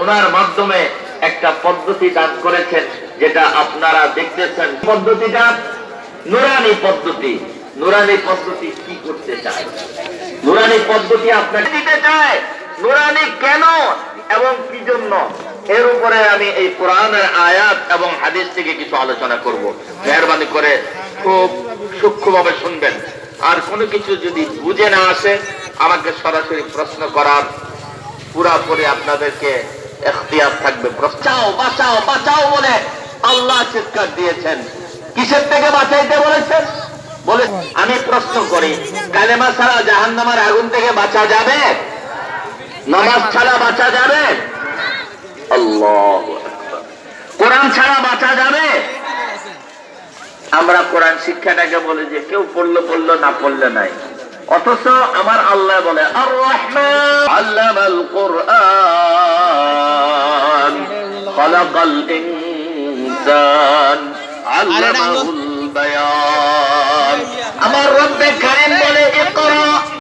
ওনার মাধ্যমে একটা পদ্ধতি দান করেছেন, যেটা আপনারা দেখতেছেন। পদ্ধতিটা নুরানি পদ্ধতি। নুরানি পদ্ধতি কি করতে চায়? নুরানি পদ্ধতি আপনাকে দিতে চায়। নুরানি কেন এবং কি জন্য, এর উপরে আমি এই কোরআনের আয়াত এবং হাদিস থেকে কিছু আলোচনা করব। মেহরবানি করে খুব সূক্ষ্মভাবে শুনবেন। আর কোনো কিছু যদি বুঝে না আসে, আমাকে সরাসরি প্রশ্ন করার পুরাপুরি আপনাদেরকে এখতিয়ার থাকবে। বাঁচাও বাঁচাও বাঁচাও বলে আল্লাহ চিৎকার দিয়েছেন। কিসের থেকে বাঁচাইতে বলেছেন? বলে আমি প্রশ্ন করি, কালেমা ছাড়া জাহান্নামের আগুন থেকে বাঁচা যাবে? নামাজ ছাড়া বাঁচা যাবে? আল্লাহু আকবার। কোরআন ছাড়া বাঁচা যাবে? আমরা কোরআন শিক্ষাটাকে বলে যে কেউ পড়লো পড়লো, না পড়লে নাই। অথচ আমার আল্লাহ বলে আর রহমান আল্লামাল কুরআন খালাকাল ইনসান আল্লামাহুল বায়ান।